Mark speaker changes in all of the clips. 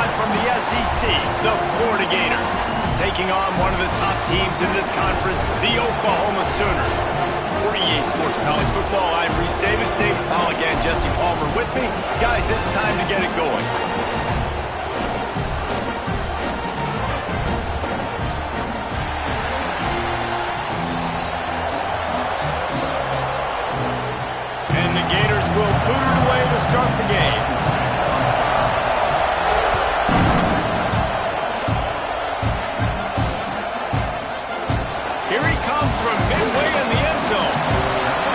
Speaker 1: mascot from the SEC, the Florida Gators, taking on one of the top teams in this conference, the Oklahoma Sooners. For EA Sports College Football, I'm Reese Davis, David Pollack, and Jesse Palmer with me. Guys, it's time to get it going. And the Gators will boot it away to start the game. Here he comes from midway in the end zone.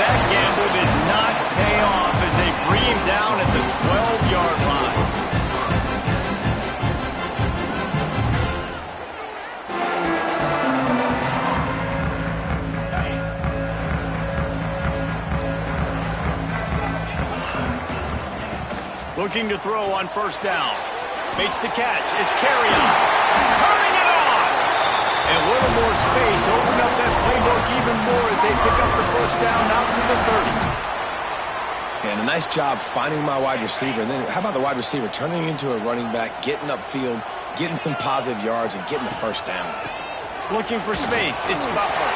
Speaker 1: That gamble did not pay off as they bring him down at the 12-yard line. Looking to throw on first down. Makes the catch. It's carry-on. Turning it on! And a little more space. Open up that playbook even more as they pick up the first down out to the 30.
Speaker 2: And a nice job finding my wide receiver. And then how about the wide receiver turning into a running back, getting upfield, getting some positive yards, and getting the first down.
Speaker 1: Looking for space. It's Butler.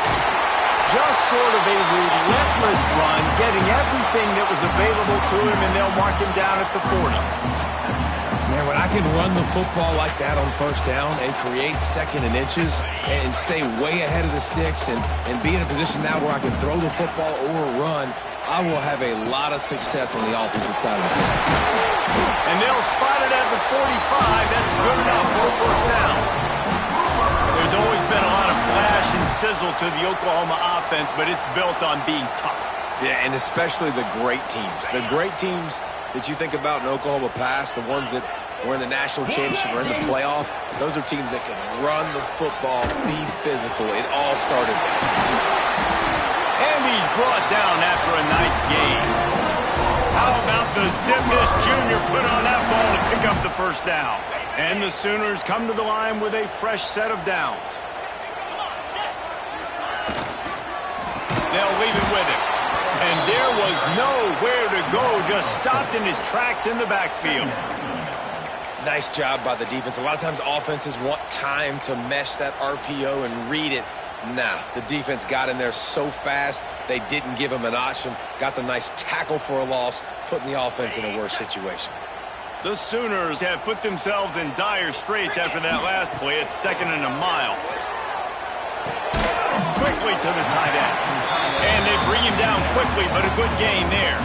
Speaker 1: Just sort of a relentless run, getting everything that was available to him, and they'll mark him down at the 40.
Speaker 2: Man, when I can run the football like that on first down and create second and inches and stay way ahead of the sticks and be in a position now where I can throw the football or run, I will have a lot of success on the offensive side of the ball.
Speaker 1: And they'll spot it at the 45. That's good enough for a first down. There's always been a lot of flash and sizzle to the Oklahoma offense, but it's built on being tough.
Speaker 2: Yeah, and especially the great teams. The great teams that you think about in Oklahoma past, the ones that were in the national championship or in the playoff, those are teams that can run the football, be physical. It all started there.
Speaker 1: And he's brought down after a nice game. How about the Zipness Jr. put on that ball to pick up the first down? And the Sooners come to the line with a fresh set of downs. They'll leave it with him. And there was nowhere to go, just stopped in his tracks in the backfield.
Speaker 2: Nice job by the defense. A lot of times offenses want time to mesh that RPO and read it. Nah, the defense got in there so fast, they didn't give him an option. Got the nice tackle for a loss, putting the offense in a worse situation.
Speaker 1: The Sooners have put themselves in dire straits after that last play. It's 2nd and a mile. Quickly to the tight end. And they bring him down quickly, but a good gain there.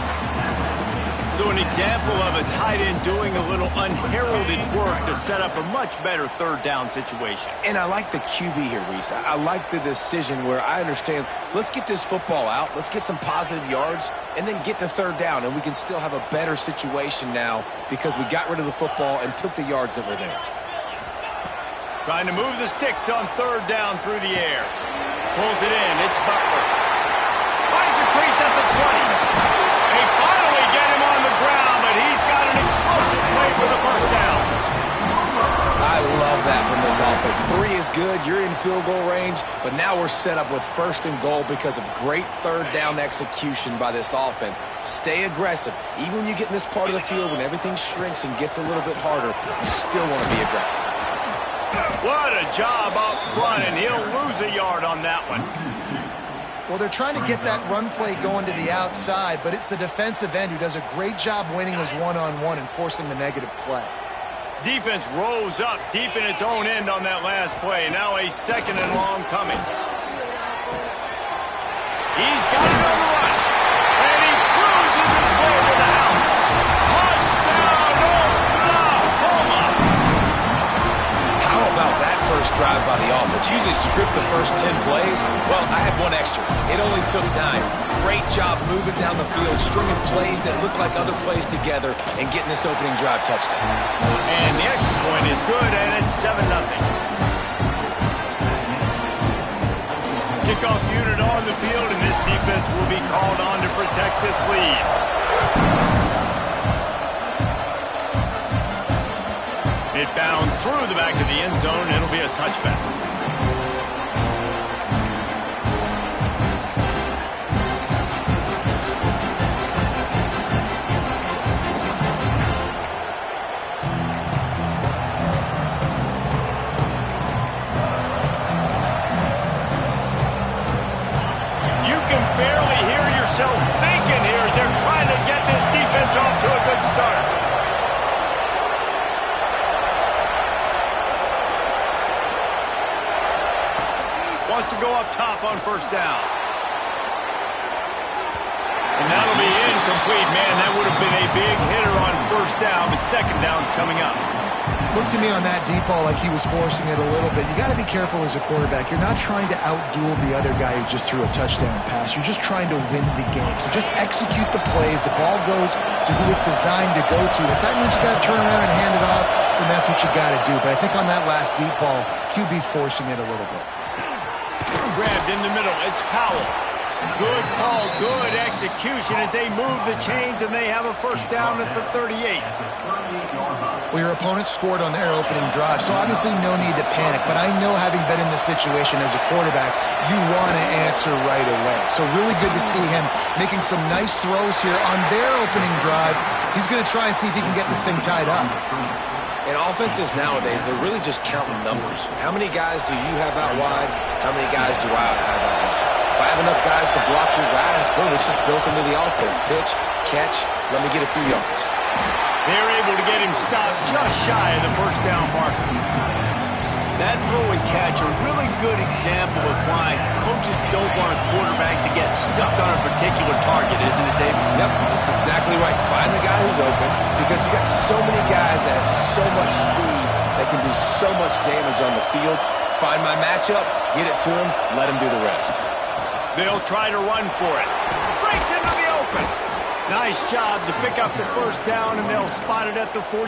Speaker 1: So an example of a tight end doing a little unheralded work to set up a much better third down situation.
Speaker 2: And I like the QB here, Reese. I like the decision where I understand, let's get this football out, let's get some positive yards, and then get to third down, and we can still have a better situation now because we got rid of the football and took the yards that were there.
Speaker 1: Trying to move the sticks on third down through the air. Pulls it in. It's Butler. Finds a crease at the 20. They finally get him on the ground, but he's got an explosive play for the first down.
Speaker 2: I love that from this offense. 3 is good. You're in field goal range, but now we're set up with 1st and goal because of great third down execution by this offense. Stay aggressive. Even when you get in this part of the field, when everything shrinks and gets a little bit harder, you still want to be aggressive.
Speaker 1: What a job up front, and he'll lose a yard on that one.
Speaker 3: Well, they're trying to get that run play going to the outside, but it's the defensive end who does a great job winning his one-on-one and forcing the negative play.
Speaker 1: Defense rose up deep in its own end on that last play. Now a 2nd and long coming. He's got it on the run, and he cruises his way to the house. Touchdown, Oklahoma!
Speaker 2: How about that first drive by the offense? Usually script the first 10 plays. Well, I had one extra. It only took 9. Great job moving down the field, stringing plays that look like other plays together, and getting this opening drive touchdown.
Speaker 1: And the extra point is good, and it's 7-0. Kickoff unit on the field, and this defense will be called on to protect this lead. It bounds through the back of the end zone. It'll be a touchback. top on first down. And that'll be incomplete. Man, that would have been a big hitter on first down, but second down's coming up.
Speaker 3: Looks to me on that deep ball like he was forcing it a little bit. You got to be careful as a quarterback. You're not trying to outduel the other guy who just threw a touchdown pass. You're just trying to win the game. So just execute the plays. The ball goes to who it's designed to go to. If that means you got to turn around and hand it off, then that's what you got to do. But I think on that last deep ball, QB forcing it a little bit.
Speaker 1: Grabbed in the middle. It's Powell. Good call, good execution as they move the chains, and they have a first down at the 38.
Speaker 3: Well, your opponent scored on their opening drive, so obviously no need to panic. But I know, having been in this situation as a quarterback, you want to answer right away. So really good to see him making some nice throws here on their opening drive. He's going to try and see if he can get this thing tied up.
Speaker 2: In offenses nowadays, they're really just counting numbers. How many guys do you have out wide? How many guys do I have out wide? If I have enough guys to block your guys, boom, it's just built into the offense. Pitch, catch, let me get a few yards.
Speaker 1: They're able to get him stopped just shy of the first down marker. That throw and catch, a really good example of why coaches don't want a quarterback to get stuck on a particular target, isn't it, David?
Speaker 2: Yep, that's exactly right. Find the guy who's open, because you got so many guys that have so much speed that can do so much damage on the field. Find my matchup, get it to him, let him do the rest.
Speaker 1: They'll try to run for it. Breaks into the open. Nice job to pick up the first down, and they'll spot it at the 42.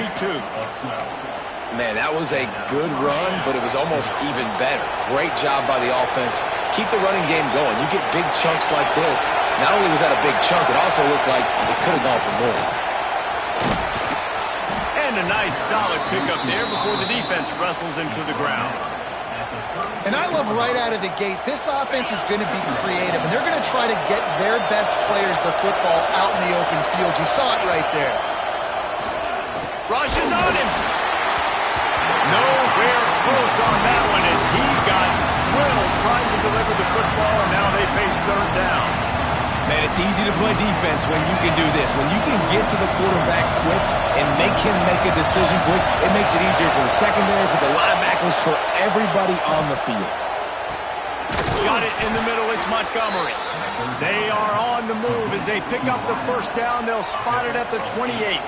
Speaker 2: Man, that was a good run, but it was almost even better. Great job by the offense. Keep the running game going. You get big chunks like this. Not only was that a big chunk, it also looked like it could have gone for more.
Speaker 1: And a nice solid pickup there before the defense wrestles him to the ground.
Speaker 3: And I love right out of the gate, this offense is going to be creative, and they're going to try to get their best players the football out in the open field. You saw it right there.
Speaker 1: Rushes on him. Nowhere close on that one as he got drilled trying to deliver the football, and now they face third down.
Speaker 2: Man, it's easy to play defense when you can do this. When you can get to the quarterback quick and make him make a decision quick, it makes it easier for the secondary, for the linebackers, for everybody on the field.
Speaker 1: Got it in the middle. It's Montgomery. They are on the move as they pick up the first down. They'll spot it at the 28.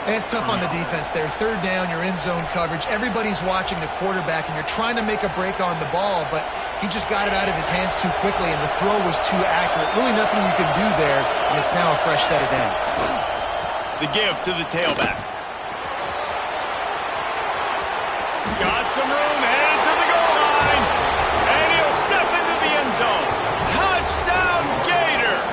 Speaker 3: And it's tough on the defense there. Third down, you're in zone coverage. Everybody's watching the quarterback, and you're trying to make a break on the ball, but he just got it out of his hands too quickly, and the throw was too accurate. Really nothing you can do there, and it's now a fresh set of downs.
Speaker 1: The give to the tailback. Got some room, headed to the goal line, and he'll step into the end zone. Touchdown, Gators!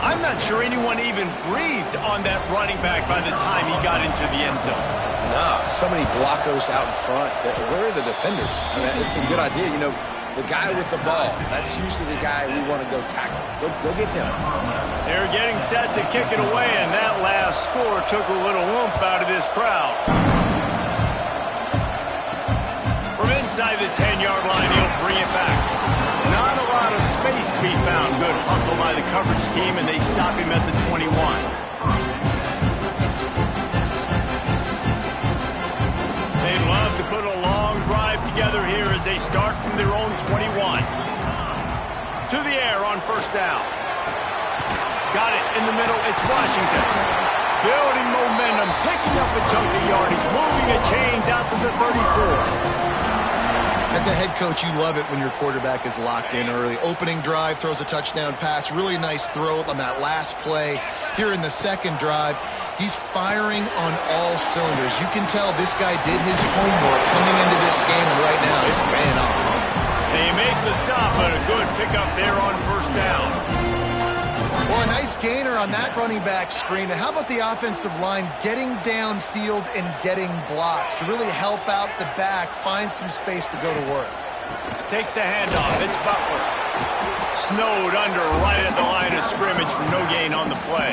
Speaker 1: I'm not sure anyone even breathed on that running back by the time he got into the end zone.
Speaker 2: Nah, so many blockers out in front. Where are the defenders? I mean, it's a good idea. You know, the guy with the ball, that's usually the guy we want to go tackle. Go get him.
Speaker 1: They're getting set to kick it away, and that last score took a little oomph out of this crowd. From inside the 10-yard line, he'll bring it back. Not a lot of space to be found. Good hustle by the coverage team, and they stop him at the 21. They'd love to put a long drive together here as they start from their own 21. To the air on first down. Got it in the middle. It's Washington. Building momentum, picking up a chunk of yardage, moving the chains out to the 34.
Speaker 3: As a head coach, you love it when your quarterback is locked in early. Opening drive, throws a touchdown pass. Really nice throw on that last play. Here in the second drive, he's firing on all cylinders. You can tell this guy did his homework coming into this game, and right now it's paying off.
Speaker 1: They make the stop, but a good pickup there on first down.
Speaker 3: Well, a nice gainer on that running back screen. And how about the offensive line getting downfield and getting blocks to really help out the back, find some space to go to work.
Speaker 1: Takes the handoff. It's Butler. Snowed under right at the line of scrimmage for no gain on the play.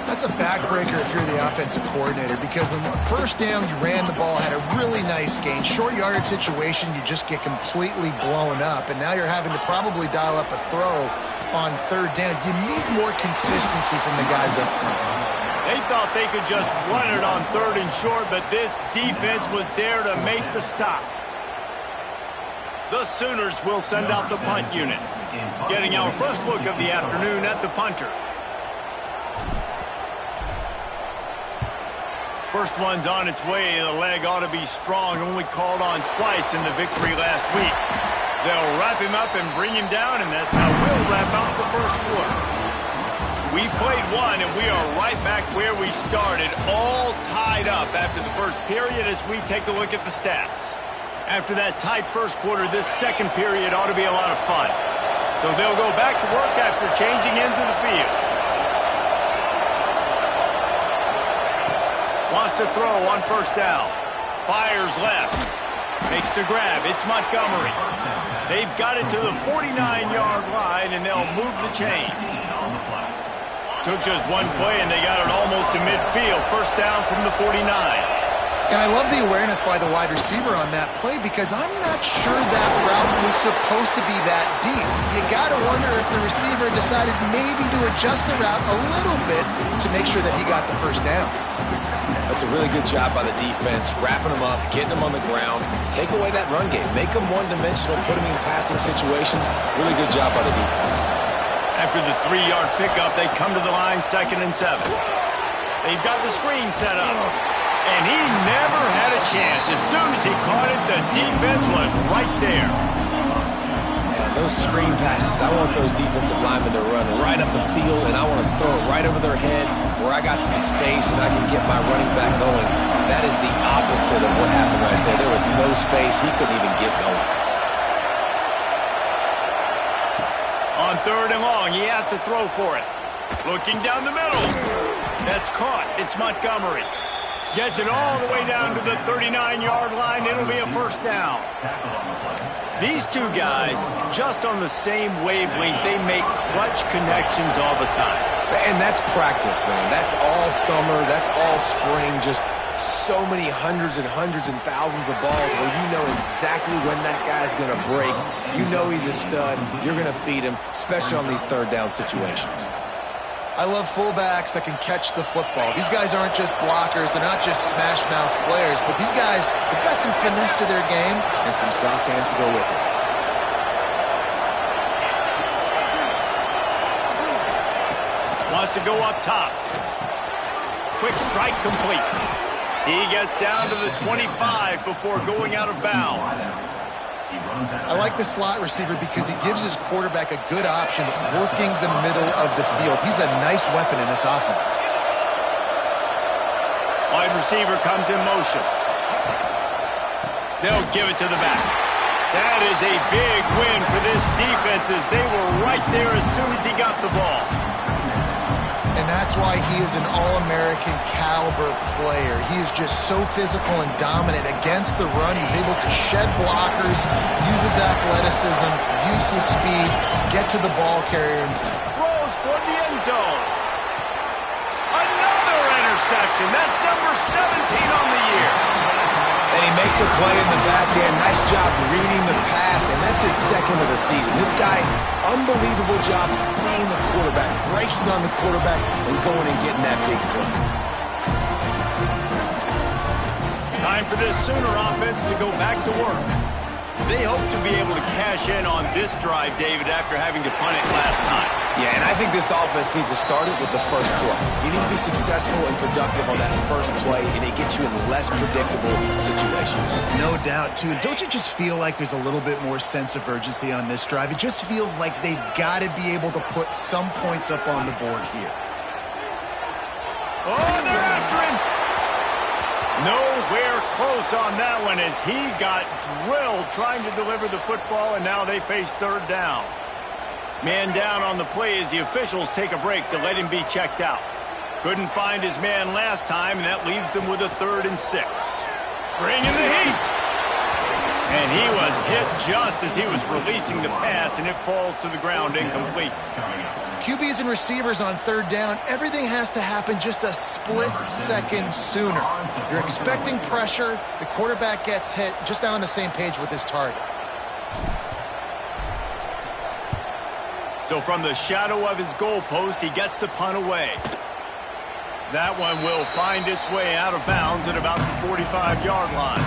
Speaker 3: That's a backbreaker if you're the offensive coordinator, because on the first down, you ran the ball, had a really nice gain. Short yardage situation, you just get completely blown up, and now you're having to probably dial up a throw on third down. You need more consistency from the guys up front.
Speaker 1: They thought they could just run it on third and short, but this defense was there to make the stop. The Sooners will send out the punt unit. Getting our first look of the afternoon at the punter. First one's on its way. The leg ought to be strong. Only called on twice in the victory last week. They'll wrap him up and bring him down, and that's how we'll wrap up the first quarter. We played one, and we are right back where we started, all tied up after the first period as we take a look at the stats. After that tight first quarter, this second period ought to be a lot of fun. So they'll go back to work after changing into the field. Wants to throw on first down. Fires left. Makes the grab. It's Montgomery. They've got it to the 49-yard line, and they'll move the chains. Took just one play, and they got it almost to midfield. First down from the 49.
Speaker 3: And I love the awareness by the wide receiver on that play because I'm not sure that route was supposed to be that deep. You got to wonder if the receiver decided maybe to adjust the route a little bit to make sure that he got the first down.
Speaker 2: That's a really good job by the defense, wrapping them up, getting them on the ground, take away that run game, make them one-dimensional, put them in passing situations. Really good job by the defense.
Speaker 1: After the 3-yard pickup, they come to the line 2nd and 7. They've got the screen set up. And he never had a chance. As soon as he caught it, the defense was right there.
Speaker 2: Man, those screen passes, I want those defensive linemen to run right up the field, and I want to throw it right over their head where I got some space and I can get my running back going. That is the opposite of what happened right there. There was no space. He couldn't even get going.
Speaker 1: On 3rd and long, he has to throw for it. Looking down the middle. That's caught. It's Montgomery. Gets it all the way down to the 39-yard line. It'll be a first down. These two guys, just on the same wavelength, they make clutch connections all the time.
Speaker 2: And that's practice, man. That's all summer. That's all spring. Just so many hundreds and thousands of balls where you know exactly when that guy's going to break. You know he's a stud. You're going to feed him, especially on these 3rd down situations.
Speaker 3: I love fullbacks that can catch the football. These guys aren't just blockers. They're not just smash-mouth players. But these guys have got some finesse to their game and some soft hands to go with it.
Speaker 1: Wants to go up top. Quick strike complete. He gets down to the 25 before going out of bounds.
Speaker 3: I like the slot receiver because he gives his quarterback a good option working the middle of the field. He's a nice weapon in this offense.
Speaker 1: Wide receiver comes in motion. They'll give it to the back. That is a big win for this defense as they were right there as soon as he got the ball.
Speaker 3: And that's why he is an all-American caliber player. He is just so physical and dominant against the run. He's able to shed blockers, use his athleticism, use his speed, get to the ball carrier.
Speaker 1: Throws toward the end zone. Another interception. That's number 17 on the year.
Speaker 2: And he makes a play in the back end. Nice job reading the pass, and that's his 2nd of the season. This guy, unbelievable job seeing the quarterback, breaking on the quarterback, and going and getting that big play.
Speaker 1: Time for this Sooner offense to go back to work. They hope to be able to cash in on this drive, David, after having to punt it last time.
Speaker 2: Yeah, and I think this offense needs to start it with the first play. You need to be successful and productive on that first play, and it gets you in less predictable situations.
Speaker 3: No doubt, too. Don't you just feel like there's a little bit more sense of urgency on this drive? It just feels like they've got to be able to put some points up on the board here.
Speaker 1: Oh, they're after him. Nowhere close on that one as he got drilled trying to deliver the football, and now they face 3rd down. Man down on the play as the officials take a break to let him be checked out. Couldn't find his man last time, and that leaves them with a 3rd and 6. Bringing the heat. And he was hit just as he was releasing the pass, and it falls to the ground incomplete.
Speaker 3: QBs and receivers on 3rd down, everything has to happen just a split second sooner. You're expecting pressure, the quarterback gets hit, just not on the same page with his target.
Speaker 1: So from the shadow of his goalpost, he gets the punt away. That one will find its way out of bounds at about the 45-yard line.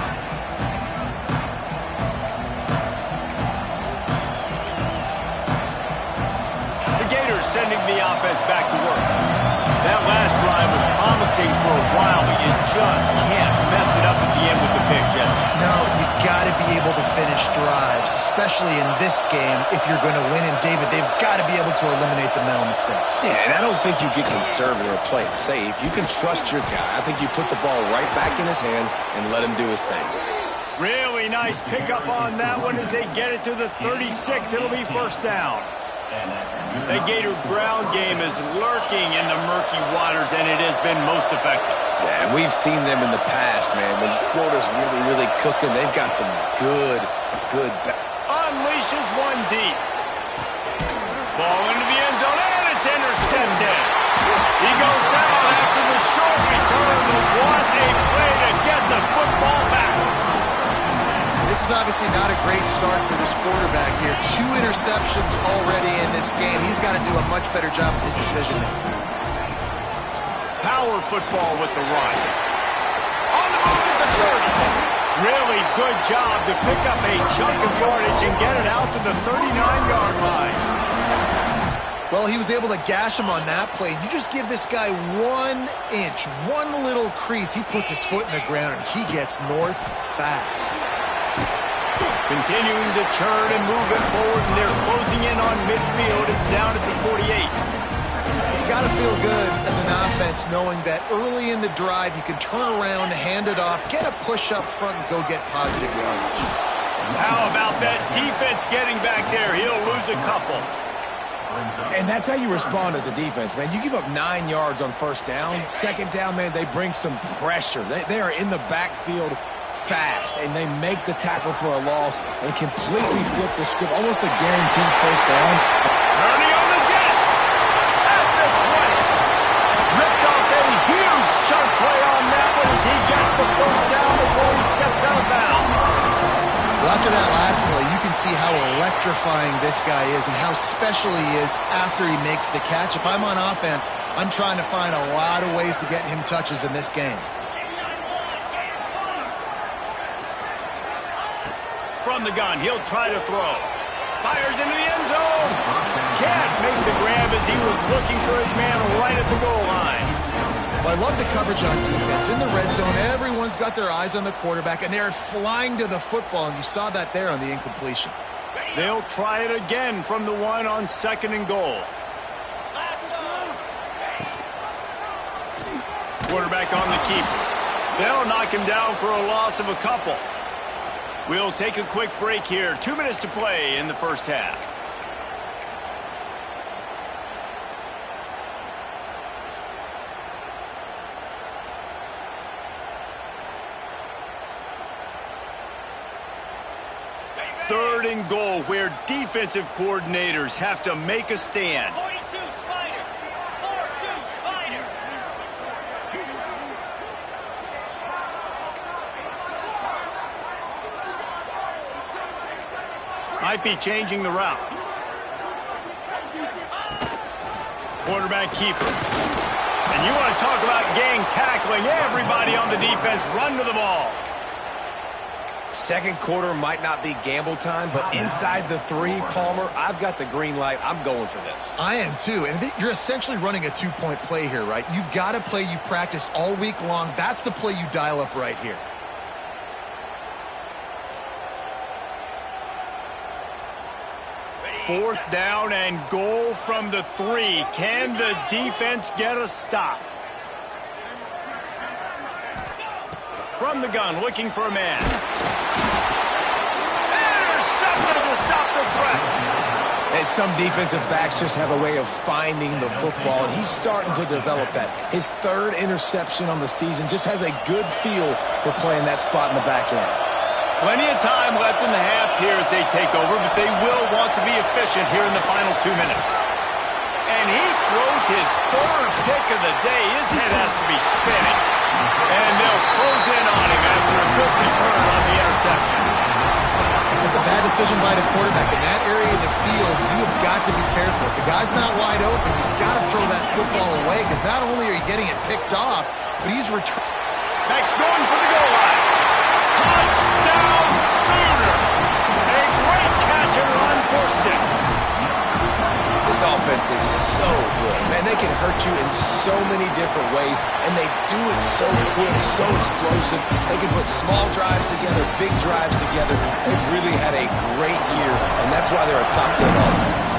Speaker 1: sending the offense back to work. That last drive was promising for a while, but you just can't mess it up at the end with the pick, Jesse.
Speaker 3: No, you got to be able to finish drives, especially in this game if you're going to win. And, David, they've got to be able to eliminate the mental mistakes.
Speaker 2: Yeah, and I don't think you get conservative or play it safe. You can trust your guy. I think you put the ball right back in his hands and let him do his thing.
Speaker 1: Really nice pickup on that one as they get it to the 36. It'll be first down. The Gator ground game is lurking in the murky waters, and it has been most effective.
Speaker 2: Yeah, and we've seen them in the past, man. When Florida's really, really cooking, they've got some good.
Speaker 1: Unleashes one deep. Ball into the end zone, and it's intercepted. He goes down after the short return. What a play to get the football back.
Speaker 3: This is obviously not a great start for this quarterback here. 2 interceptions already in this game. He's got to do a much better job with his decision-making.
Speaker 1: Power football with the run. On the move at the 30. Really good job to pick up a chunk of yardage and get it out to the 39-yard line.
Speaker 3: Well, he was able to gash him on that play. You just give this guy 1 inch, one little crease. He puts his foot in the ground, and he gets north fast.
Speaker 1: Continuing to turn and move it forward, and they're closing in on midfield. It's down at the 48.
Speaker 3: It's got to feel good as an offense knowing that early in the drive you can turn around, hand it off, get a push up front, and go get positive yardage.
Speaker 1: How about that defense getting back there? He'll lose a couple.
Speaker 2: And that's how you respond as a defense, man. You give up 9 yards on first down. Second down, man, they bring some pressure. They are in the backfield fast, and they make the tackle for a loss and completely flip the script. Almost a guaranteed first down.
Speaker 1: Ernie on the Jets at the 20. Ripped off a huge chunk play on that one as he gets the first down before he steps out of bounds.
Speaker 3: Well, after that last play, you can see how electrifying this guy is and how special he is after he makes the catch. If I'm on offense, I'm trying to find a lot of ways to get him touches in this game.
Speaker 1: From the gun, he'll try to throw. Fires into the end zone. Can't make the grab as he was looking for his man right at the goal line.
Speaker 3: Well, I love the coverage on defense. In the red zone, everyone's got their eyes on the quarterback, and they're flying to the football, and you saw that there on the incompletion.
Speaker 1: They'll try it again from the 1 on 2nd and goal. Quarterback on the keeper. They'll knock him down for a loss of a couple. We'll take a quick break here. 2 minutes to play in the first half. Third and goal, where defensive coordinators have to make a stand.
Speaker 4: 42 Spider. 4-2 Spider.
Speaker 1: Might be changing the route. Quarterback keeper. And you want to talk about gang tackling. Everybody on the defense run to the ball.
Speaker 2: Second quarter might not be gamble time, but inside the 3, Palmer, I've got the green light. I'm going for this.
Speaker 3: I am too, and you're essentially running a 2-point play here, right? You've got a play you practice all week long. That's the play you dial up right here.
Speaker 1: Fourth down and goal from the 3. Can the defense get a stop? From the gun, looking for a man. Intercepted to stop the threat.
Speaker 2: And some defensive backs just have a way of finding the football, and he's starting to develop that. His 3rd interception on the season, just has a good feel for playing that spot in the back end.
Speaker 1: Plenty of time left in the half here as they take over, but they will want to be efficient here in the final 2 minutes. And he throws his 3rd pick of the day. His head has to be spinning. And they'll close in on him after a good return on the interception.
Speaker 3: That's a bad decision by the quarterback. In that area of the field, you have got to be careful. If the guy's not wide open, you've got to throw that football away because not only are you getting it picked off, but he's returning.
Speaker 1: Next going for the goal line. Touchdown Sooners! A great catch and run for 6.
Speaker 2: This This offense is so good. Man, they can hurt you in so many different ways, and they do it so quick, so explosive. They can put small drives together, big drives together. They've really had a great year, and that's why they're a top 10 offense.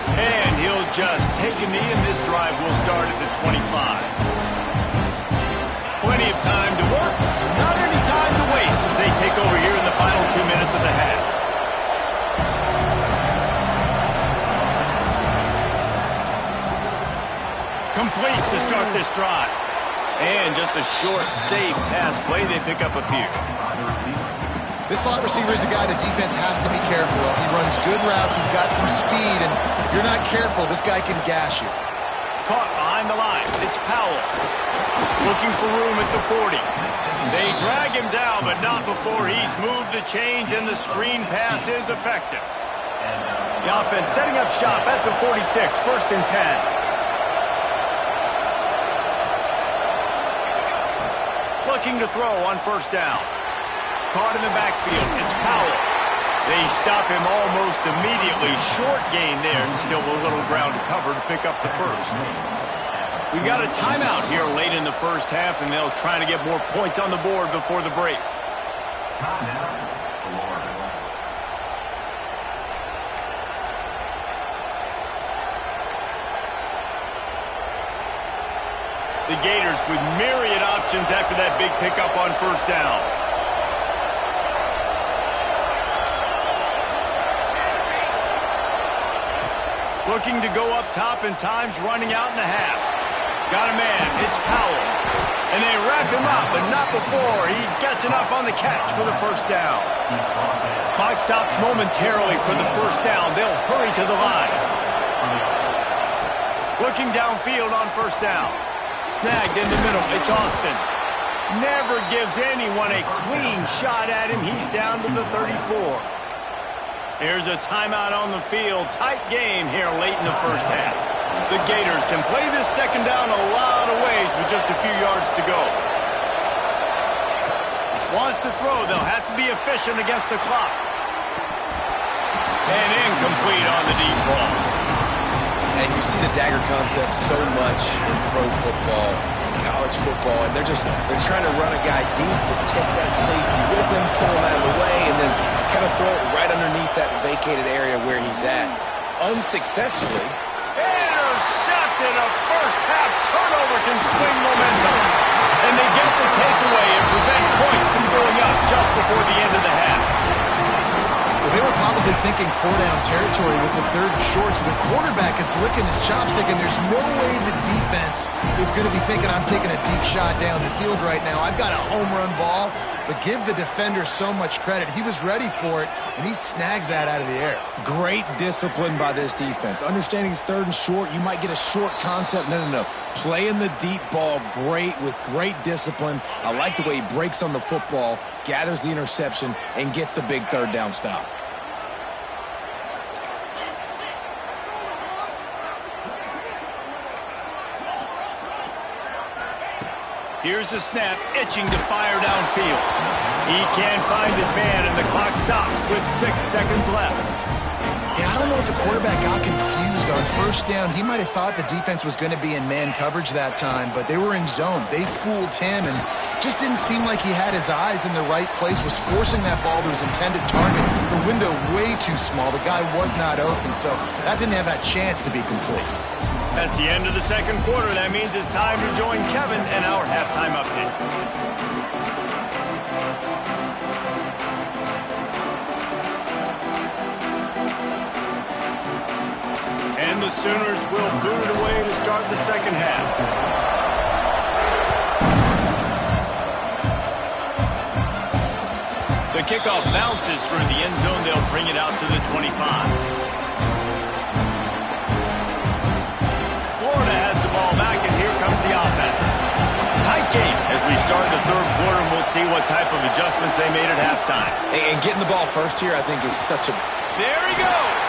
Speaker 1: And he'll just take a knee, and this drive will start at the 25. Plenty of time to work, not any time to waste as they take over here in the final 2 minutes of the half. Complete to start this drive. And just a short, safe pass play, they pick up a few.
Speaker 3: This slot receiver is a guy the defense has to be careful of. He runs good routes, he's got some speed, and if you're not careful, this guy can gash you.
Speaker 1: Caught behind the line. It's Powell. Looking for room at the 40. They drag him down, but not before he's moved the chains, and the screen pass is effective. The offense setting up shop at the 46, 1st and 10. Looking to throw on 1st down. Caught in the backfield. It's Powell. They stop him almost immediately. Short gain there, and still a little ground to cover to pick up the first. We got a timeout here late in the first half, and they'll try to get more points on the board before the break. The Gators with myriad options after that big pickup on 1st down. Looking to go up top, and time's running out in the half. Got a man. It's Powell. And they wrap him up, but not before he gets enough on the catch for the 1st down. Clock stops momentarily for the 1st down. They'll hurry to the line. Looking downfield on 1st down. Snagged in the middle. It's Austin. Never gives anyone a clean shot at him. He's down to the 34. Here's a timeout on the field. Tight game here late in the first half. The Gators can play this 2nd down a lot of ways with just a few yards to go. Wants to throw. They'll have to be efficient against the clock. And incomplete on the deep ball.
Speaker 2: And you see the dagger concept so much in pro football, in college football, and they're trying to run a guy deep to take that safety with him, pull him out of the way, and then kind of throw it right underneath that vacated area where he's at. Unsuccessfully.
Speaker 1: Intercepted. A first half turnover can swing momentum. And they get the takeaway and prevent points from going up just before the end of the half.
Speaker 3: Well, they were probably thinking 4-down territory with the 3rd and short, so the quarterback is licking his chops thinking there's no way the defense is going to be thinking I'm taking a deep shot down the field right now. I've got a home run ball, but give the defender so much credit. He was ready for it, and he snags that out of the air.
Speaker 2: Great discipline by this defense. Understanding it's 3rd and short, you might get a short concept. No. Playing the deep ball with great discipline. I like the way he breaks on the football, gathers the interception, and gets the big 3rd down stop.
Speaker 1: Here's the snap, itching to fire downfield. He can't find his man, and the clock stops with 6 seconds left.
Speaker 3: Yeah, I don't know if the quarterback got confused on 1st down. He might have thought the defense was going to be in man coverage that time, but they were in zone. They fooled him, and just didn't seem like he had his eyes in the right place, was forcing that ball to his intended target. The window way too small. The guy was not open, so that didn't have that chance to be complete.
Speaker 1: That's the end of the 2nd quarter. That means it's time to join Kevin and our halftime update. And the Sooners will boot it away to start the 2nd half. The kickoff bounces through the end zone. They'll bring it out to the 25. Florida has the ball back, and here comes the offense. Tight game as we start the 3rd quarter, and we'll see what type of adjustments they made at halftime.
Speaker 2: And getting the ball first here, I think, is such a...
Speaker 1: There he goes.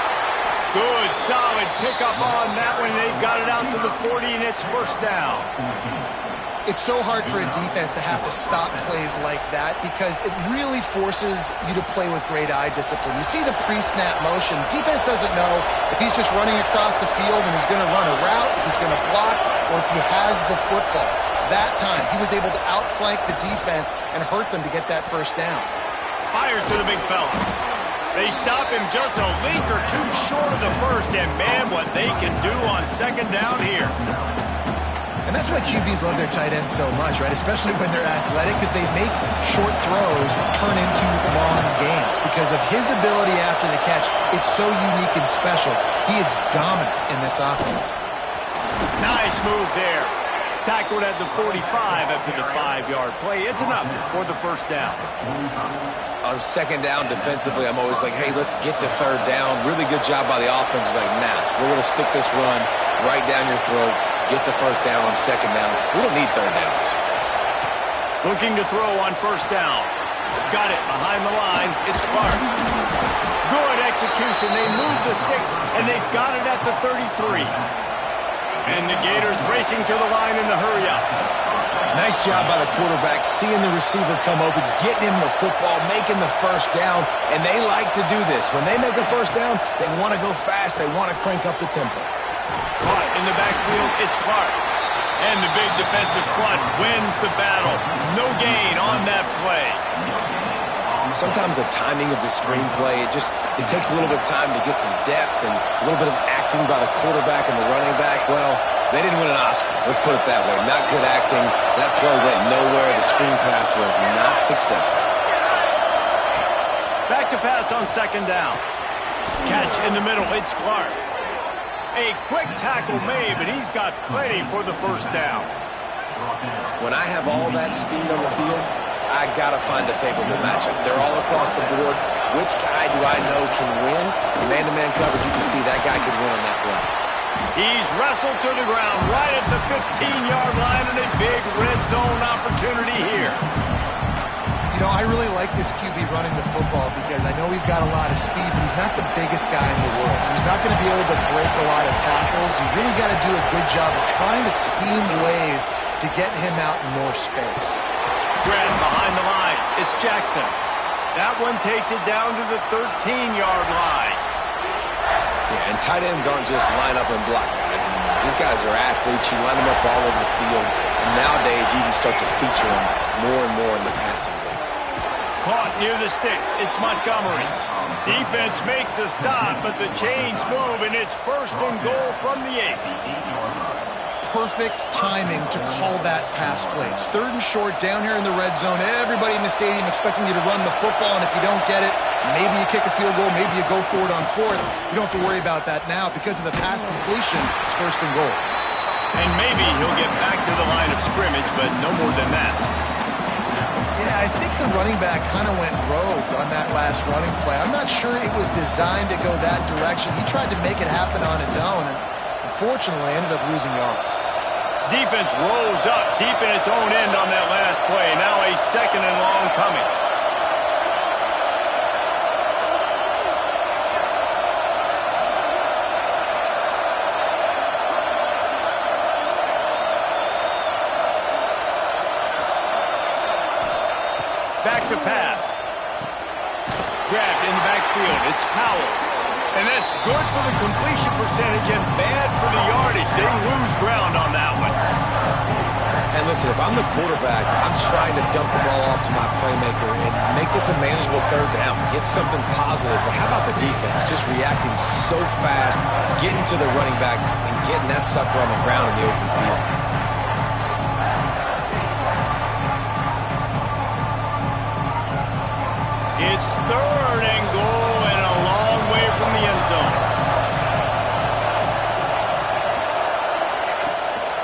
Speaker 1: Good, solid pickup on that one. They got it out to the 40, and it's 1st down.
Speaker 3: It's so hard for a defense to have to stop plays like that because it really forces you to play with great eye discipline. You see the pre-snap motion. Defense doesn't know if he's just running across the field and he's going to run a route, if he's going to block, or if he has the football. That time, he was able to outflank the defense and hurt them to get that first down.
Speaker 1: Fires to the big fella. They stop him just a link or two short of the first, and man, what they can do on second down here.
Speaker 3: And that's why QBs love their tight ends so much, right? Especially when they're athletic, because they make short throws turn into long gains. Because of his ability after the catch, it's so unique and special. He is dominant in this offense.
Speaker 1: Nice move there. Tackled at the 45 after the 5-yard play. It's enough for the first down.
Speaker 2: On second down defensively, I'm always like, hey, let's get to third down. Really good job by the offense. It's like, nah, we're going to stick this run right down your throat. Get the first down on second down. We don't need third downs.
Speaker 1: Looking to throw on first down. Got it behind the line. It's Clark. Good execution. They move the sticks, and they've got it at the 33. And the Gators racing to the line in the hurry up.
Speaker 2: Nice job by the quarterback, seeing the receiver come open, getting him the football, making the first down, and they like to do this. When they make a first down, they want to go fast. They want to crank up the tempo.
Speaker 1: Caught in the backfield, it's Clark. And the big defensive front wins the battle. No gain on that play.
Speaker 2: Sometimes the timing of the screenplay, it takes a little bit of time to get some depth and a little bit of acting by the quarterback and the running back. Well, they didn't win an Oscar. Let's put it that way. Not good acting. That play went nowhere. The screen pass was not successful.
Speaker 1: Back to pass on second down. Catch in the middle. It's Clark. A quick tackle made, but he's got plenty for the first down.
Speaker 2: When I have all that speed on the field, I got to find a favorable matchup. They're all across the board. Which guy do I know can win? Man-to-man coverage, you can see that guy could win on that play.
Speaker 1: He's wrestled to the ground right at the 15-yard line, and a big red zone opportunity here.
Speaker 3: You know, I really like this QB running the football because I know he's got a lot of speed, but he's not the biggest guy in the world. So he's not going to be able to break a lot of tackles. You really got to do a good job of trying to scheme ways to get him out in more space.
Speaker 1: Grab behind the line. It's Jackson. That one takes it down to the 13-yard line.
Speaker 2: Yeah, and tight ends aren't just line up and block guys anymore. These guys are athletes. You line them up all over the field. And nowadays, you can start to feature them more and more in the passing game.
Speaker 1: Caught near the sticks. It's Montgomery. Defense makes a stop, but the chains move, and it's first and goal from the 8.
Speaker 3: Perfect timing to call that pass play. It's third and short down here in the red zone. Everybody in the stadium expecting you to run the football, and if you don't get it, maybe you kick a field goal, maybe you go for it on fourth. You don't have to worry about that now. Because of the pass completion, it's first and goal.
Speaker 1: And maybe he'll get back to the line of scrimmage, but no more than that.
Speaker 3: Yeah, I think the running back kind of went rogue on that last running play. I'm not sure it was designed to go that direction. He tried to make it happen on his own, and unfortunately ended up losing yards.
Speaker 1: Defense rolls up deep in its own end on that last play. Now a second and long coming. Back to pass. Grabbed in the backfield. It's Powell. And that's good for the completion percentage and bad for the yardage. They lose ground on that one.
Speaker 2: And listen, if I'm the quarterback, I'm trying to dump the ball off to my playmaker and make this a manageable third down. Get something positive. But how about the defense? Just reacting so fast, getting to the running back, and getting that sucker on the ground in the open field.
Speaker 1: It's third and goal and a long way from the end zone.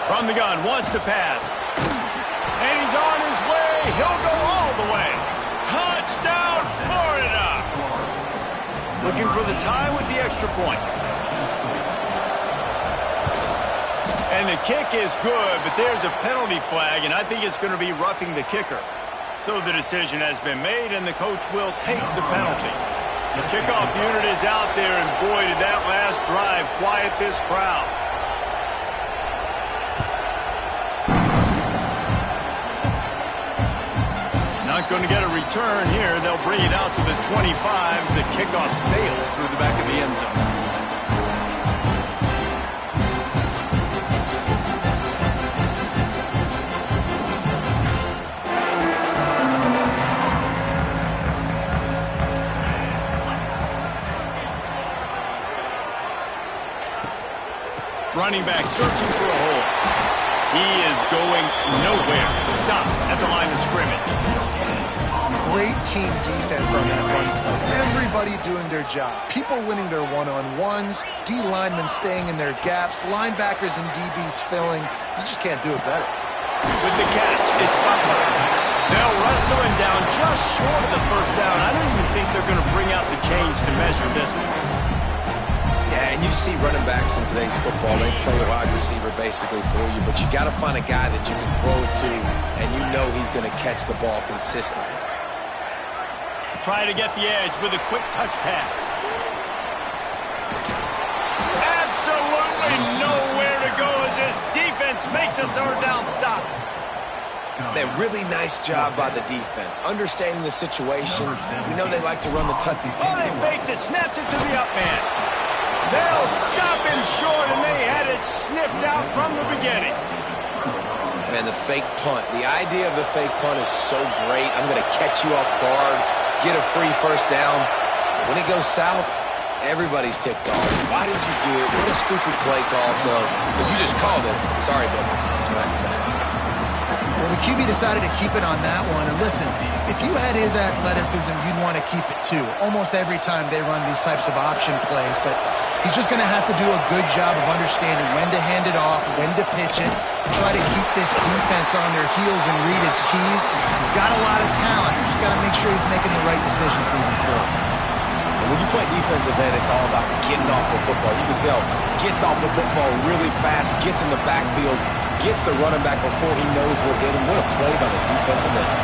Speaker 1: From the gun, wants to pass. And he's on his way. He'll go all the way. Touchdown, Florida. Looking for the tie with the extra point. And the kick is good, but there's a penalty flag, and I think it's going to be roughing the kicker. So the decision has been made, and the coach will take the penalty. The kickoff unit is out there, and boy, did that last drive quiet this crowd. going to get a return here. They'll bring it out to the 25 as the kickoff sails through the back of the end zone. Running back searching for a hole. He is going nowhere. Stop at the line of scrimmage.
Speaker 3: Great team defense on that run play. Everybody doing their job. People winning their one-on-ones. D linemen staying in their gaps. Linebackers and DBs filling. You just can't do it better.
Speaker 1: With the catch, it's Butler. They'll wrestle him down just short of the first down. I don't even think they're going to bring out the chains to measure this one.
Speaker 2: Yeah, and you see running backs in today's football, they play wide receiver basically for you, but you got to find a guy that you can throw it to, and you know he's going to catch the ball consistently.
Speaker 1: Try to get the edge with a quick touch pass. Absolutely nowhere to go as this defense makes a third down stop.
Speaker 2: A really nice job by the defense, understanding the situation. We know they like to run the touch.
Speaker 1: Oh, they faked it, snapped it to the up man. They'll stop him short, and they had it sniffed out from the beginning.
Speaker 2: Man, the fake punt. The idea of the fake punt is so great. I'm going to catch you off guard, get a free first down. When it goes south, everybody's ticked off. Why did you do it? What a stupid play call. So if you just called it, sorry, but that's what I can say.
Speaker 3: Well, the QB decided to keep it on that one. And listen, if you had his athleticism, you'd want to keep it too. Almost every time they run these types of option plays. But he's just going to have to do a good job of understanding when to hand it off, when to pitch it, try to keep this defense on their heels and read his keys. He's got a lot of talent. You just got to make sure he's making the right decisions moving forward.
Speaker 2: And when you play defensive end, it's all about getting off the football. You can tell, gets off the football really fast, gets in the backfield, gets the running back before he knows what hit him. What a play by the defensive end.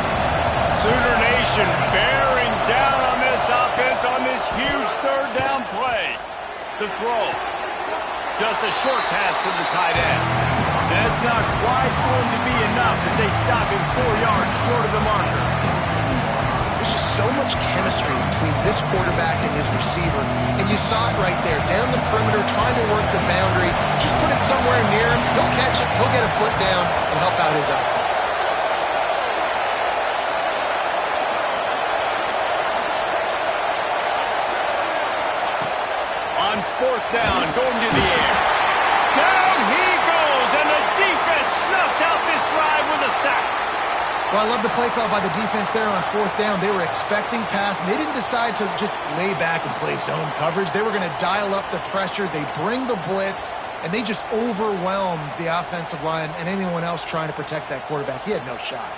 Speaker 1: Sooner Nation bearing down on this offense on this huge third down play. The throw. Just a short pass to the tight end. That's not quite going to be enough as they stop him 4 yards short of the marker.
Speaker 3: There's just so much chemistry between this quarterback and his receiver. And you saw it right there, down the perimeter, trying to work the boundary. Just put it somewhere near him. He'll catch it. He'll get a foot down and help out his offense.
Speaker 1: On fourth down, going to the air. Down he goes, and the defense snuffs out this drive with a sack.
Speaker 3: Well, I love the play call by the defense there on fourth down. They were expecting pass, and they didn't decide to just lay back and play zone coverage. They were going to dial up the pressure. They bring the blitz, and they just overwhelmed the offensive line and anyone else trying to protect that quarterback. He had no shot.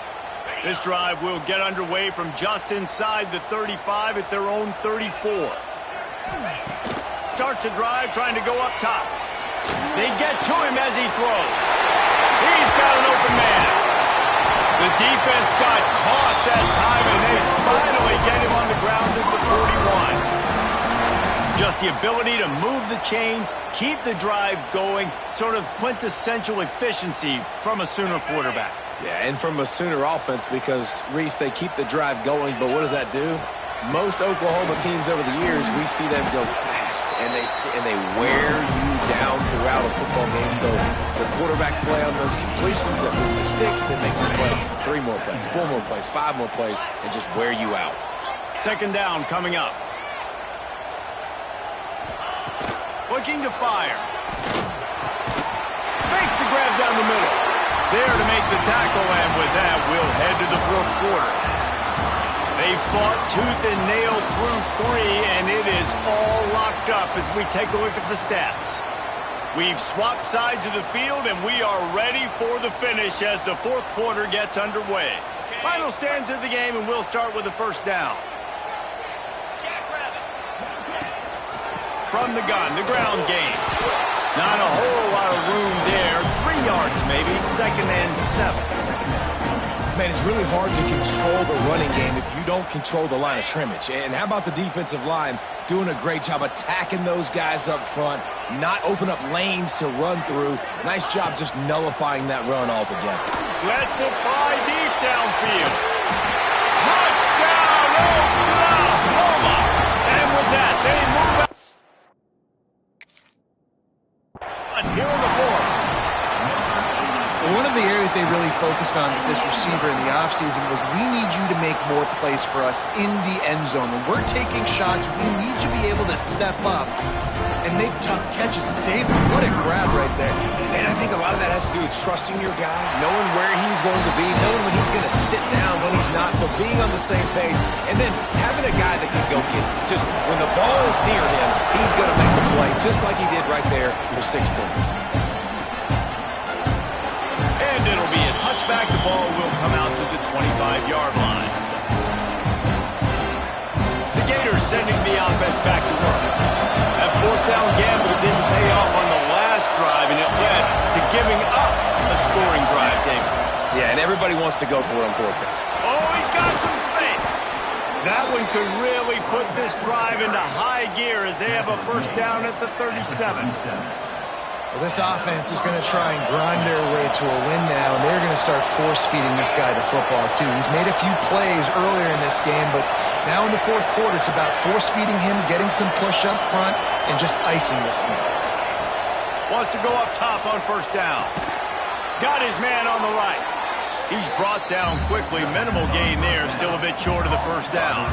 Speaker 1: This drive will get underway from just inside the 35 at their own 34. Starts a drive trying to go up top. They get to him as he throws. He's got an open man. The defense got caught that time, and they finally get him on the ground at the 41. Just the ability to move the chains, keep the drive going, sort of quintessential efficiency from a Sooner quarterback.
Speaker 2: Yeah, and from a Sooner offense because, Reese, they keep the drive going, but what does that do? Most Oklahoma teams over the years, we see them go fast, and they wear you down throughout a football game. So the quarterback play on those completions that move the sticks, that make you play 3 more plays, 4 more plays, 5 more plays, and just wear you out.
Speaker 1: Second down coming up. Looking to fire. Makes the grab down the middle. There to make the tackle, and with that, we'll head to the fourth quarter. They fought tooth and nail through 3, and it is all locked up as we take a look at the stats. We've swapped sides of the field, and we are ready for the finish as the fourth quarter gets underway. Final stands of the game, and we'll start with the first down. From the gun, the ground game. Not a whole lot of room there. 3 yards maybe, 2nd and 7.
Speaker 2: Man, it's really hard to control the running game if you don't control the line of scrimmage. And how about the defensive line doing a great job attacking those guys up front, not open up lanes to run through. Nice job just nullifying that run altogether.
Speaker 1: Let's it fly deep downfield. Caught Oklahoma! And with that, they move out here in the fourth.
Speaker 3: One of the areas they really focused on with this receiver in the offseason was we need you to make more plays for us in the end zone. When we're taking shots, we need you to be able to step up and make tough catches. And David, what a grab right there.
Speaker 2: And I think a lot of that has to do with trusting your guy, knowing where he's going to be, knowing when he's going to sit down, when he's not, so being on the same page, and then having a guy that can go get it. Just when the ball is near him, he's going to make the play, just like he did right there for 6 points.
Speaker 1: And it'll be a touchback. The ball will come out to the 25-yard line. The Gators sending the offense back to work. That fourth down gamble didn't pay off on the last drive, and it led to giving up a scoring drive, David.
Speaker 2: Yeah, and everybody wants to go for it on fourth down.
Speaker 1: Oh, he's got some space. That one could really put this drive into high gear as they have a first down at the 37.
Speaker 3: Well, this offense is going to try and grind their way to a win now, and they're going to start force-feeding this guy the football, too. He's made a few plays earlier in this game, but now in the fourth quarter, it's about force-feeding him, getting some push up front, and just icing this thing.
Speaker 1: Wants to go up top on first down. Got his man on the right. He's brought down quickly. Minimal gain there, still a bit short of the first down.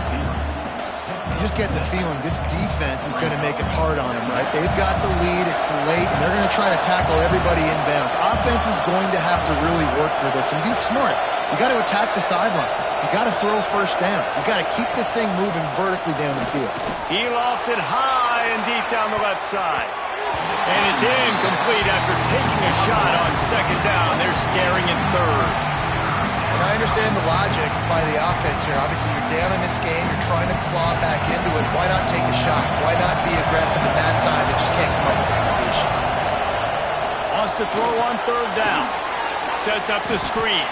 Speaker 3: You just get the feeling this defense is going to make it hard on them, right? They've got the lead, it's late, and they're going to try to tackle everybody inbounds. Offense is going to have to really work for this and be smart. You got to attack the sidelines. You got to throw first downs. You got to keep this thing moving vertically down the field.
Speaker 1: He lofted high and deep down the left side. And it's incomplete after taking a shot on second down. They're scaring in third.
Speaker 3: And I understand the logic by the offense here. Obviously, you're down in this game. You're trying to claw back into it. Why not take a shot? Why not be aggressive at that time? They just can't come up with a completion.
Speaker 1: Wants to throw on third down. Sets up the screen.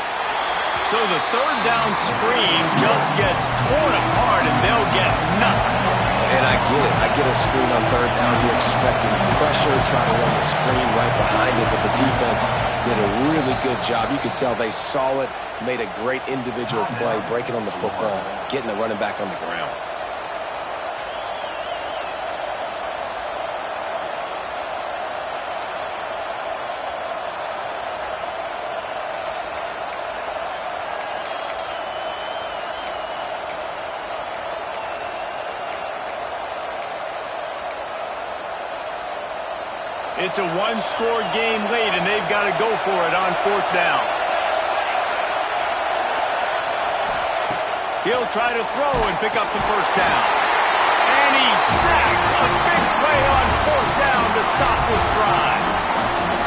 Speaker 1: So the third down screen just gets torn apart, and they'll get nothing.
Speaker 2: And I get it. I get a screen on third down. You're expecting pressure, trying to run the screen right behind it, but the defense did a really good job. You could tell they saw it, made a great individual play, breaking on the football, getting the running back on the ground.
Speaker 1: It's a one-score game late, and they've got to go for it on fourth down. He'll try to throw and pick up the first down. And he's sacked. A big play on fourth down to stop this drive.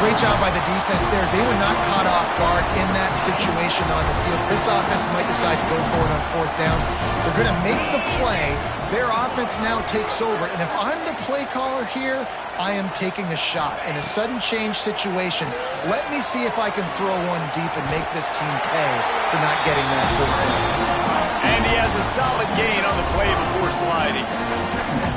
Speaker 3: Great job by the defense there. They were not caught off guard in that situation on the field. This offense might decide to go for it on fourth down. They're going to make the play. Their offense now takes over. And if I'm the play caller here, I am taking a shot. In a sudden change situation, let me see if I can throw one deep and make this team pay for not getting that fourth down.
Speaker 1: And he has a solid gain on the play before sliding.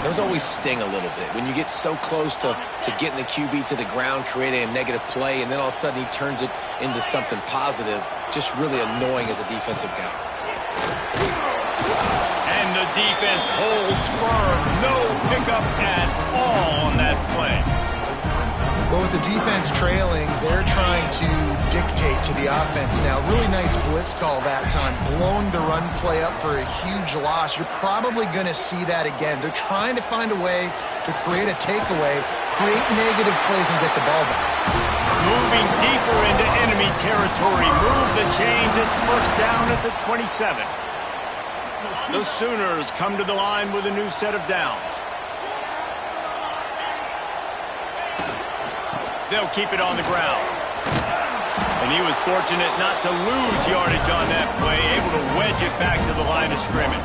Speaker 2: Those always sting a little bit. When you get so close to getting the QB to the ground, creating a negative play, and then all of a sudden he turns it into something positive, just really annoying as a defensive guy.
Speaker 1: And the defense holds firm. No pickup at all on that play.
Speaker 3: Well, with the defense trailing, they're trying to dictate to the offense now. Really nice blitz call that time, blowing the run play up for a huge loss. You're probably going to see that again. They're trying to find a way to create a takeaway, create negative plays, and get the ball back.
Speaker 1: Moving deeper into enemy territory. Move the chains. It's first down at the 27. The Sooners come to the line with a new set of downs. They'll keep it on the ground. And he was fortunate not to lose yardage on that play, able to wedge it back to the line of scrimmage.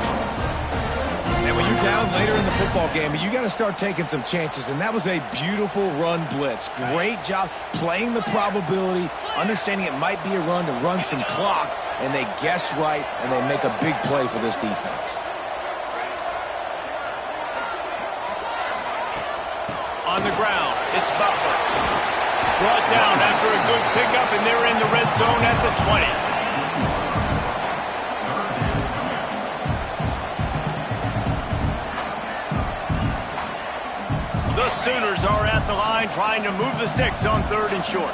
Speaker 2: And when you're down later in the football game, you got to start taking some chances, and that was a beautiful run blitz. Great job playing the probability, understanding it might be a run to run some clock, and they guess right, and they make a big play for this defense.
Speaker 1: On the ground, it's Butler. Brought down after a good pickup, and they're in the red zone at the 20. Sooners are at the line trying to move the sticks on 3rd and short.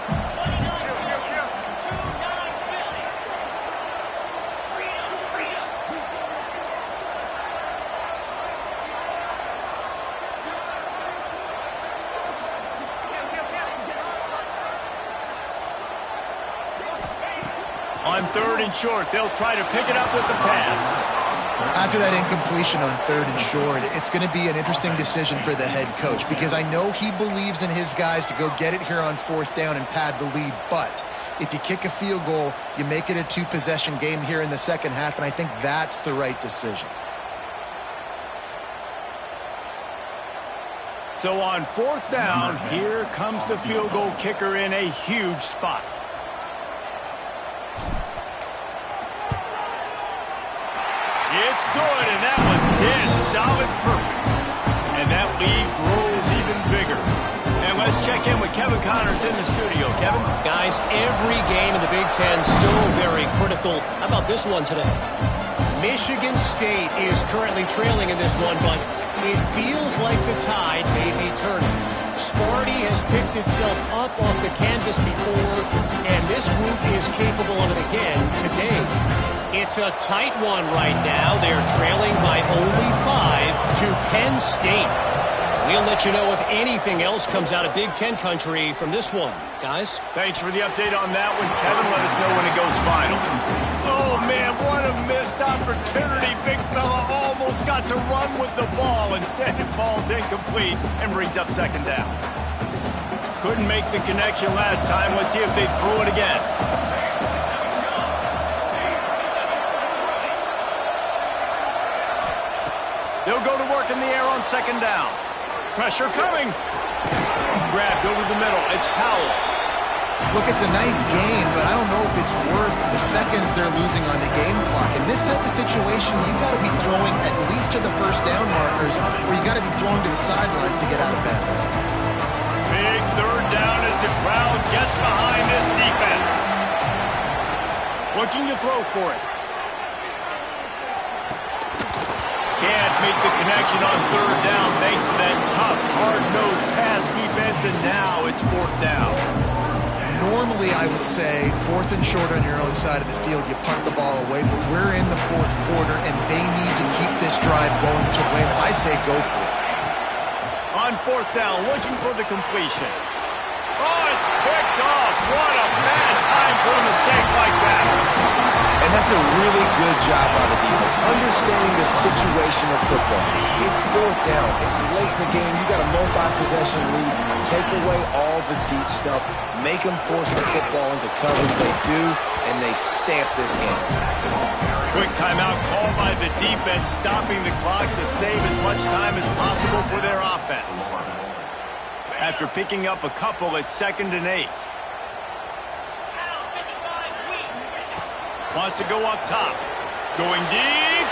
Speaker 1: On 3rd and short, they'll try to pick it up with the pass.
Speaker 3: After that incompletion on 3rd and short, it's going to be an interesting decision for the head coach because I know he believes in his guys to go get it here on 4th down and pad the lead. But if you kick a field goal, you make it a 2-possession game here in the second half, and I think that's the right decision.
Speaker 1: So on 4th down, here comes the field goal kicker in a huge spot. It's good, and that was dead solid perfect. And that lead grows even bigger. And let's check in with Kevin Connors in the studio. Kevin?
Speaker 5: Guys, every game in the Big Ten so very critical. How about this one today? Michigan State is currently trailing in this one, but it feels like the tide may be turning. Sparty has picked itself up off the canvas before, and this group is capable of it again today. It's a tight one right now. They're trailing by only 5 to Penn State. We'll let you know if anything else comes out of Big Ten country from this one. Guys?
Speaker 1: Thanks for the update on that one, Kevin. Let us know when it goes final. Oh, man, what a missed opportunity. Big fella almost got to run with the ball. Instead, it falls incomplete and brings up 2nd down. Couldn't make the connection last time. Let's see if they throw it again. They'll go to work in the air on 2nd down. Pressure coming. Grabbed over the middle. It's Powell.
Speaker 3: Look, it's a nice game, but I don't know if it's worth the seconds they're losing on the game clock. In this type of situation, you've got to be throwing at least to the 1st down markers, or you got to be throwing to the sidelines to get out of bounds.
Speaker 1: Big 3rd down as the crowd gets behind this defense. Looking to throw for it. Can't make the connection on 3rd down thanks to that tough, hard-nosed pass defense, and now it's 4th down.
Speaker 3: Normally, I would say 4th and short on your own side of the field, you punt the ball away, but we're in the 4th quarter, and they need to keep this drive going to win. I say go for it.
Speaker 1: On 4th down, looking for the completion. Oh, it's picked off. What a bad time for a mistake like that.
Speaker 2: And that's a really good job by the defense, understanding the situation of football. It's 4th down. It's late in the game. You got a multi-possession lead. Take away all the deep stuff. Make them force the football into coverage. They do, and they stamp this game.
Speaker 1: Quick timeout called by the defense, stopping the clock to save as much time as possible for their offense. After picking up a couple, it's 2nd and 8. Wants to go up top. Going deep.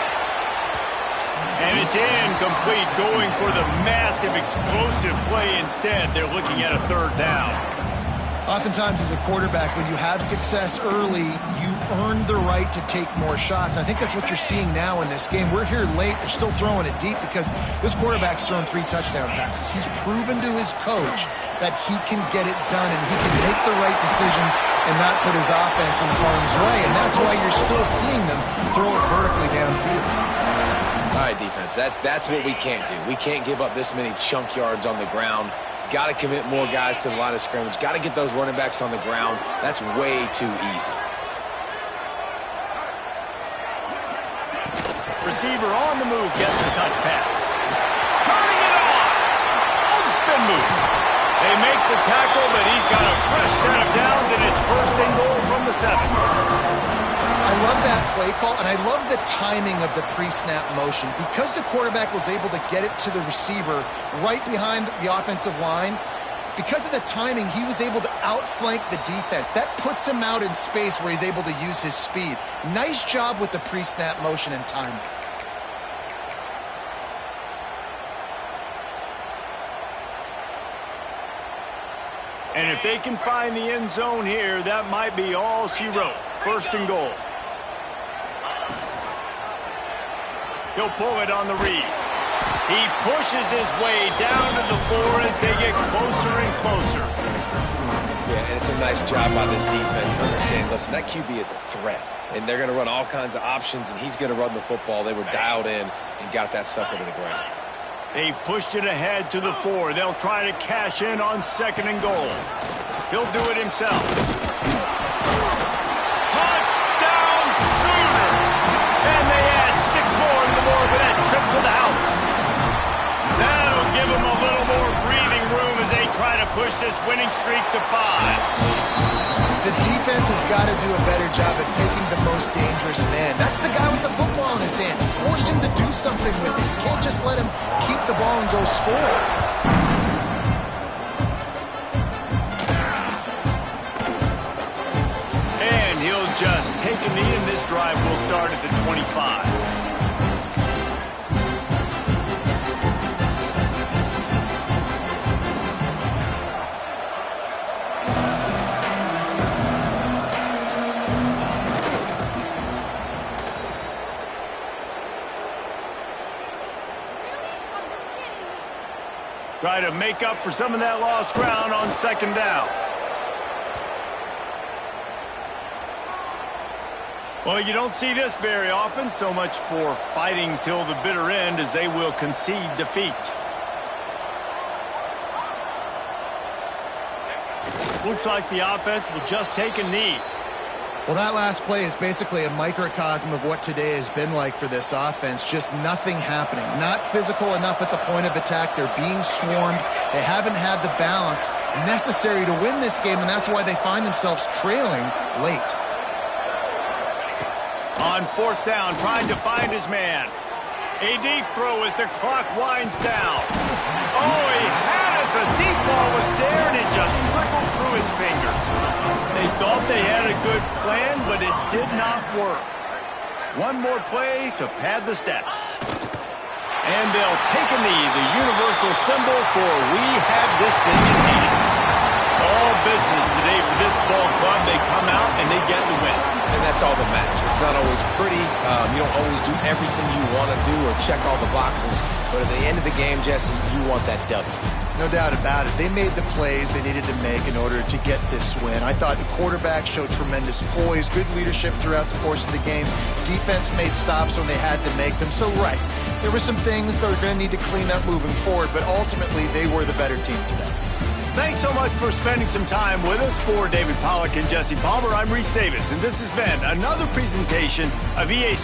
Speaker 1: And it's incomplete. Going for the massive, explosive play instead. They're looking at a 3rd down.
Speaker 3: Oftentimes, as a quarterback, when you have success early, you earn the right to take more shots. I think that's what you're seeing now in this game. We're here late. They're still throwing it deep because this quarterback's thrown 3 touchdown passes. He's proven to his coach that he can get it done and he can make the right decisions and not put his offense in harm's way. And that's why you're still seeing them throw it vertically downfield.
Speaker 2: All right, defense, that's what we can't do. We can't give up this many chunk yards on the ground. Got to commit more guys to the line of scrimmage. Got to get those running backs on the ground. That's way too easy.
Speaker 1: Receiver on the move, gets the touch pass. Turning it on. On the spin move. They make the tackle, but he's got a fresh set of downs, and it's 1st and goal from the 7.
Speaker 3: I love that play call, and I love the timing of the pre-snap motion. Because the quarterback was able to get it to the receiver right behind the offensive line, because of the timing, he was able to outflank the defense. That puts him out in space where he's able to use his speed. Nice job with the pre-snap motion and timing.
Speaker 1: And if they can find the end zone here, that might be all she wrote. 1st and goal. He'll pull it on the read. He pushes his way down to the floor as they get closer and closer.
Speaker 2: Yeah, and it's a nice job by this defense. Understand, listen, that QB is a threat. And they're going to run all kinds of options, and he's going to run the football. They were dialed in and got that sucker to the ground.
Speaker 1: They've pushed it ahead to the 4. They'll try to cash in on 2nd and goal. He'll do it himself. Touchdown Sooner! And they add 6 more to the board with that trip to the house. That'll give them a little more breathing room as they try to push this winning streak to 5.
Speaker 3: The defense has got to do a better job of taking the most dangerous man. That's the guy with the football in his hands. Force him to do something with it. You can't just let him keep the ball and go score.
Speaker 1: And he'll just take a knee, and this drive will start at the 25. Try to make up for some of that lost ground on 2nd down. Well, you don't see this very often. So much for fighting till the bitter end as they will concede defeat. Looks like the offense will just take a knee.
Speaker 3: Well, that last play is basically a microcosm of what today has been like for this offense. Just nothing happening. Not physical enough at the point of attack. They're being swarmed. They haven't had the balance necessary to win this game, and that's why they find themselves trailing late.
Speaker 1: On 4th down, trying to find his man. A deep throw as the clock winds down. Oh, he had it. The deep ball was there, and it just trickled through his fingers. They thought they had a good plan, but it did not work. One more play to pad the stats. And they'll take a knee, the universal symbol for we have this thing in hand. All business today for this ball club. They come out and they get the win.
Speaker 2: And that's all that matters. It's not always pretty. You don't always do everything you want to do or check all the boxes. But at the end of the game, Jesse, you want that W.
Speaker 3: No doubt about it. They made the plays they needed to make in order to get this win. I thought the quarterback showed tremendous poise, good leadership throughout the course of the game. Defense made stops when they had to make them. So, right, there were some things they're going to need to clean up moving forward, but ultimately they were the better team today.
Speaker 1: Thanks so much for spending some time with us. For David Pollack and Jesse Palmer, I'm Reese Davis, and this has been another presentation of EA